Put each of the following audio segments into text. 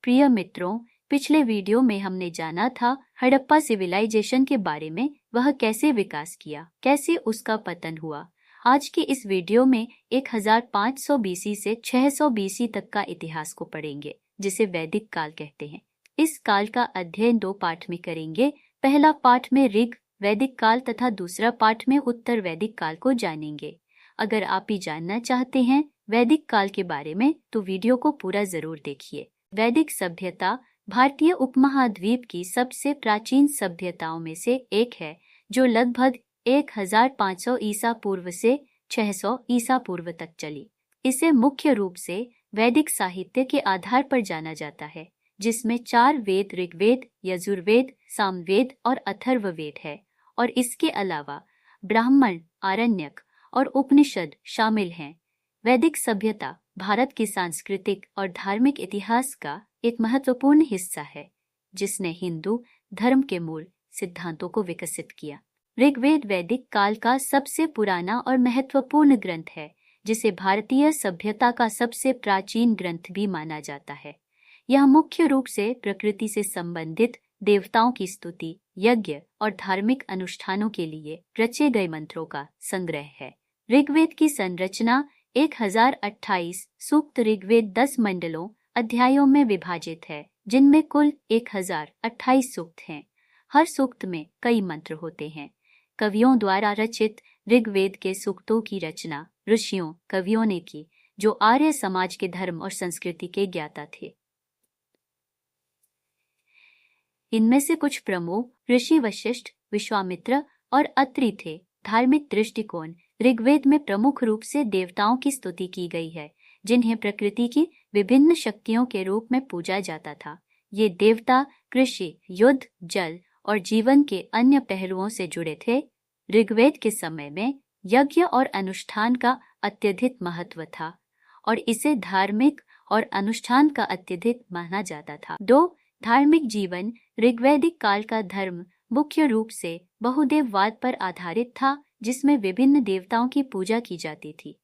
प्रिय मित्रों, पिछले वीडियो में हमने जाना था हड़प्पा सिविलाइजेशन के बारे में। वह कैसे विकास किया, कैसे उसका पतन हुआ। आज की इस वीडियो में 1500 बीसी से 600 बीसी तक का इतिहास को पढ़ेंगे, जिसे वैदिक काल कहते हैं। इस काल का अध्ययन 2 पाठ में करेंगे। पहला पाठ में ऋग वैदिक काल तथा दूसरा पाठ में उत्तर वैदिक काल को जानेंगे। अगर आप भी जानना चाहते हैं वैदिक काल के बारे में तो वीडियो को पूरा जरूर देखिए। वैदिक सभ्यता भारतीय उपमहाद्वीप की सबसे प्राचीन सभ्यताओं में से एक है, जो लगभग 1500 ईसा पूर्व से 600 ईसा पूर्व तक चली। इसे मुख्य रूप से वैदिक साहित्य के आधार पर जाना जाता है, जिसमें 4 वेद ऋग्वेद, यजुर्वेद, सामवेद और अथर्ववेद है, और इसके अलावा ब्राह्मण, आरण्यक और उपनिषद शामिल हैं। वैदिक सभ्यता भारत के सांस्कृतिक और धार्मिक इतिहास का एक महत्वपूर्ण हिस्सा है, जिसने हिंदू धर्म के मूल सिद्धांतों को विकसित किया। ऋग्वेद वैदिक काल का सबसे पुराना और महत्वपूर्ण ग्रंथ है, जिसे भारतीय सभ्यता का सबसे प्राचीन ग्रंथ भी माना जाता है। यह मुख्य रूप से प्रकृति से संबंधित देवताओं की स्तुति, यज्ञ और धार्मिक अनुष्ठानों के लिए रचे गए मंत्रों का संग्रह है। ऋग्वेद की संरचना 1028 सूक्त ऋग्वेद 10 मंडलों अध्यायों में विभाजित है, जिनमें कुल 1028 सूक्त हैं। हर सूक्त में कई मंत्र होते हैं। कवियों द्वारा रचित ऋग्वेद के सूक्तों की रचना ऋषियों, कवियों ने की, जो आर्य समाज के धर्म और संस्कृति के ज्ञाता थे। इनमें से कुछ प्रमुख ऋषि वशिष्ठ, विश्वामित्र और अत्रि थे। धार्मिक दृष्टिकोण ऋग्वेद में प्रमुख रूप से देवताओं की स्तुति की गई है, जिन्हें प्रकृति की विभिन्न शक्तियों के रूप में पूजा जाता था। ये देवता कृषि, युद्ध, जल और जीवन के अन्य पहलुओं से जुड़े थे। ऋग्वेद के समय में यज्ञ और अनुष्ठान का अत्यधिक महत्व था, और इसे धार्मिक और अनुष्ठान का अत्यधिक माना जाता था। 2. धार्मिक जीवन ऋग्वैदिक काल का धर्म मुख्य रूप से बहुदेववाद पर आधारित था, जिसमें विभिन्न देवताओं की पूजा की जाती थी।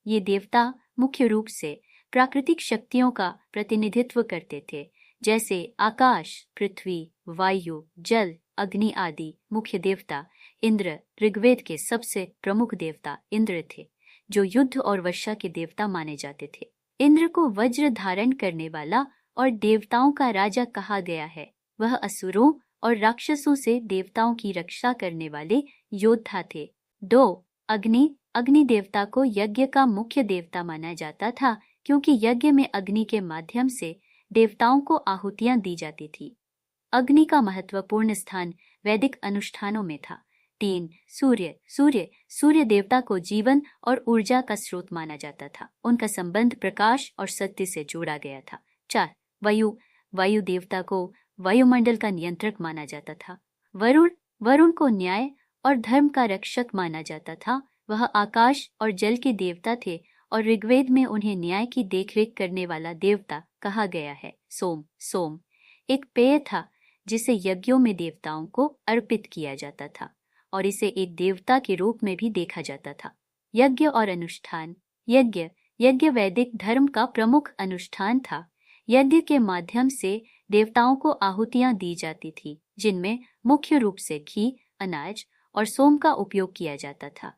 ये देवता मुख्य रूप से प्राकृतिक शक्तियों का प्रतिनिधित्व करते थे, जैसे आकाश, पृथ्वी, वायु, जल, अग्नि आदि। मुख्य देवता इंद्र ऋग्वेद के सबसे प्रमुख देवता इंद्र थे, जो युद्ध और वर्षा के देवता माने जाते थे। इंद्र को वज्र धारण करने वाला और देवताओं का राजा कहा गया है। वह असुरों और राक्षसों से देवताओं की रक्षा करने वाले योद्धा थे। 2. अग्नि देवता को यज्ञ का मुख्य देवता माना जाता था, क्योंकि यज्ञ में अग्नि के माध्यम से देवताओं को आहुतियां दी जाती थी। अग्नि का महत्वपूर्ण स्थान वैदिक अनुष्ठानों में था। 3. सूर्य देवता को जीवन और ऊर्जा का स्रोत माना जाता था। उनका संबंध प्रकाश और सत्य से जोड़ा गया था। 4. वायु देवता को वायुमंडल का नियंत्रक माना जाता था। वरुण को न्याय और धर्म का रक्षक माना जाता था। वह आकाश और जल के देवता थे, और ऋग्वेद में उन्हें न्याय की देखरेख करने वाला देवता कहा गया है। सोम एक पेय था, जिसे यज्ञों में देवताओं को अर्पित किया जाता था, और इसे एक देवता के रूप में भी देखा जाता था। यज्ञ और अनुष्ठान यज्ञ वैदिक धर्म का प्रमुख अनुष्ठान था। यज्ञ के माध्यम से देवताओं को आहुतियां दी जाती थी, जिनमें मुख्य रूप से घी, अनाज और सोम का उपयोग किया जाता था।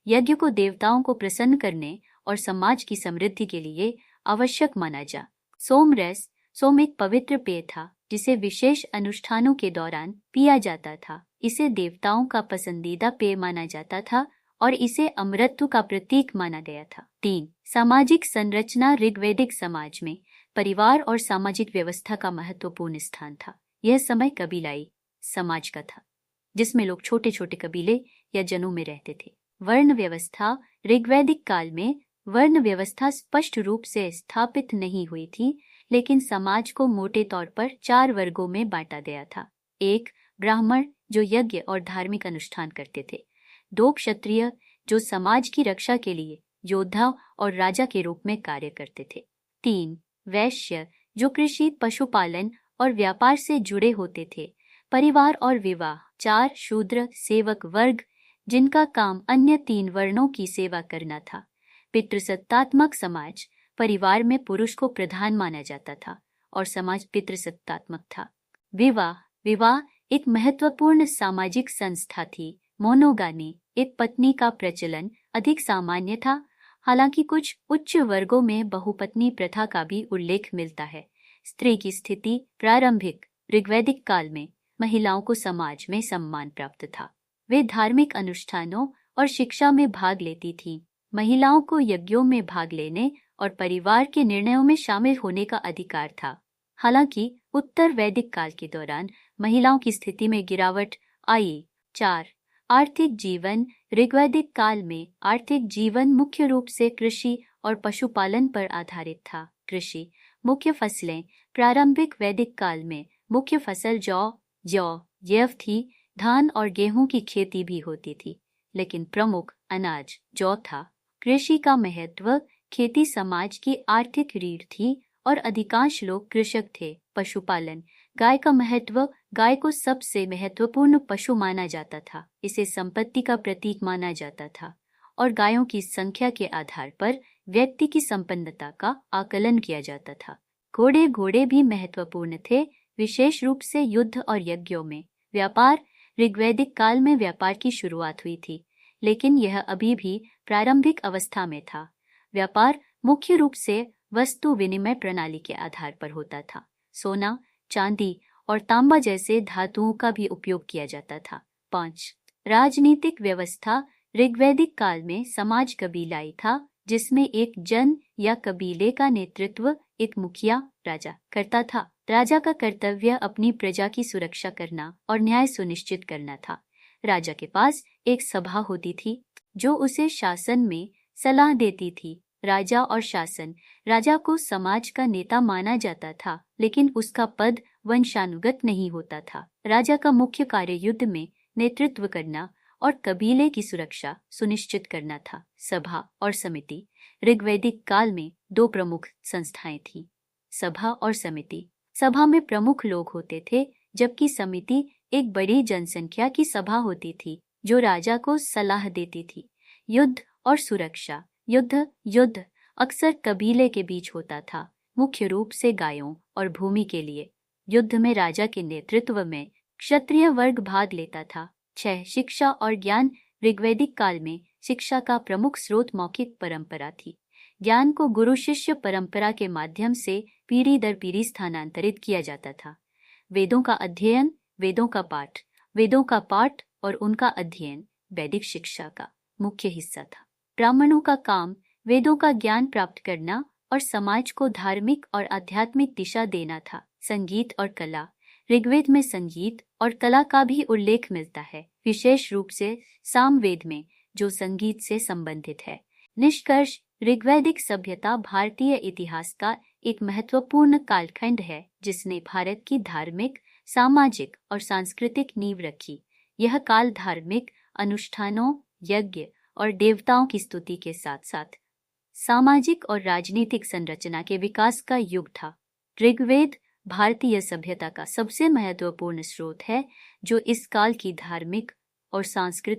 यज्ञ को देवताओं को प्रसन्न करने और समाज की समृद्धि के लिए आवश्यक माना जा। सोम एक पवित्र पेय था, जिसे विशेष अनुष्ठानों के दौरान पिया जाता था। इसे देवताओं का पसंदीदा पेय माना जाता था, और इसे अमृतत्व का प्रतीक माना गया था। 3. सामाजिक संरचना ऋग्वैदिक समाज में परिवार और सामाजिक व्यवस्था का महत्वपूर्ण स्थान था। यह समय कबीलाई समाज का था, जिसमें लोग छोटे छोटे कबीले या जनों में रहते थे। वर्ण व्यवस्था ऋग्वैदिक काल में वर्ण व्यवस्था स्पष्ट रूप से स्थापित नहीं हुई थी, लेकिन समाज को मोटे तौर पर 4 वर्गों में बांटा गया था। 1. ब्राह्मण, जो यज्ञ और धार्मिक अनुष्ठान करते थे। 2. क्षत्रिय, जो समाज की रक्षा के लिए योद्धा और राजा के रूप में कार्य करते थे। 3. वैश्य, जो कृषि, पशुपालन और व्यापार से जुड़े होते थे। परिवार और विवाह। 4. शूद्र सेवक वर्ग, जिनका काम अन्य 3 वर्णों की सेवा करना था। पितृसत्तात्मक समाज परिवार में पुरुष को प्रधान माना जाता था, और समाज पितृसत्तात्मक था। विवाह एक महत्वपूर्ण सामाजिक संस्था थी। मोनोगामी, एक पत्नी का प्रचलन, अधिक सामान्य था। हालांकि कुछ उच्च वर्गों में बहुपत्नी प्रथा का भी उल्लेख मिलता है। स्त्री की स्थिति प्रारंभिक ऋग्वैदिक काल में महिलाओं को समाज में सम्मान प्राप्त था। वे धार्मिक अनुष्ठानों और शिक्षा में भाग लेती थीं। महिलाओं को यज्ञों में भाग लेने और परिवार के निर्णयों में शामिल होने का अधिकार था। हालांकि उत्तर वैदिक काल के दौरान महिलाओं की स्थिति में गिरावट आई। 4. आर्थिक जीवन। ऋग्वैदिक काल में आर्थिक जीवन मुख्य रूप से कृषि और पशुपालन पर आधारित था। कृषि, मुख्य फसलें। प्रारंभिक वैदिक काल में मुख्य फसल जौ थी। धान और गेहूं की खेती भी होती थी, लेकिन प्रमुख अनाज जौ था। कृषि का महत्व। खेती समाज की आर्थिक रीढ़ थी और अधिकांश लोग कृषक थे। पशुपालन। गाय का महत्व। गाय को सबसे महत्वपूर्ण पशु माना जाता था। इसे संपत्ति का प्रतीक माना जाता था और गायों की संख्या के आधार पर व्यक्ति की संपन्नता का आकलन किया जाता था। घोड़े भी महत्वपूर्ण थे, विशेष रूप से युद्ध और यज्ञों में। व्यापार। ऋग्वैदिक काल में व्यापार की शुरुआत हुई थी, लेकिन यह अभी भी प्रारंभिक अवस्था में था। व्यापार मुख्य रूप से वस्तु विनिमय प्रणाली के आधार पर होता था। सोना, चांदी और तांबा जैसे धातुओं का भी उपयोग किया जाता था। 5. राजनीतिक व्यवस्था। ऋग्वैदिक काल में समाज कबीलाई था, जिसमें एक जन या कबीले का नेतृत्व एक मुखिया राजा करता था। राजा का कर्तव्य अपनी प्रजा की सुरक्षा करना और न्याय सुनिश्चित करना था। राजा के पास एक सभा होती थी जो उसे शासन में सलाह देती थी। राजा और शासन। राजा को समाज का नेता माना जाता था, लेकिन उसका पद वंशानुगत नहीं होता था। राजा का मुख्य कार्य युद्ध में नेतृत्व करना और कबीले की सुरक्षा सुनिश्चित करना था। सभा और समिति। ऋग्वैदिक काल में 2 प्रमुख संस्थाएं थीं, सभा और समिति। सभा में प्रमुख लोग होते थे, जबकि समिति एक बड़ी जनसंख्या की सभा होती थी जो राजा को सलाह देती थी। युद्ध और सुरक्षा। युद्ध अक्सर कबीले के बीच होता था, मुख्य रूप से गायों और भूमि के लिए। युद्ध में राजा के नेतृत्व में क्षत्रिय वर्ग भाग लेता था। 6. शिक्षा और ज्ञान। ऋग्वैदिक काल में शिक्षा का प्रमुख स्रोत मौखिक परंपरा थी। ज्ञान को गुरु शिष्य परंपरा के माध्यम से पीढ़ी दर पीढ़ी स्थानांतरित किया जाता था। वेदों का अध्ययन, वेदों का पाठ और उनका अध्ययन वैदिक शिक्षा का मुख्य हिस्सा था। ब्राह्मणों का काम वेदों का ज्ञान प्राप्त करना और समाज को धार्मिक और आध्यात्मिक दिशा देना था। संगीत और कला। ऋग्वेद में संगीत और कला का भी उल्लेख मिलता है, विशेष रूप से सामवेद में, जो संगीत से संबंधित है। निष्कर्ष। ऋग्वैदिक सभ्यता भारतीय इतिहास का एक महत्वपूर्ण कालखंड है, जिसने भारत की धार्मिक, सामाजिक और सांस्कृतिक नींव रखी। यह काल धार्मिक अनुष्ठानों, यज्ञ और देवताओं की स्तुति के साथ साथ सामाजिक और राजनीतिक संरचना के विकास का युग था। ऋग्वेद भारतीय सभ्यता का सबसे महत्वपूर्ण स्रोत है, जो इस काल की धार्मिक और सांस्कृतिक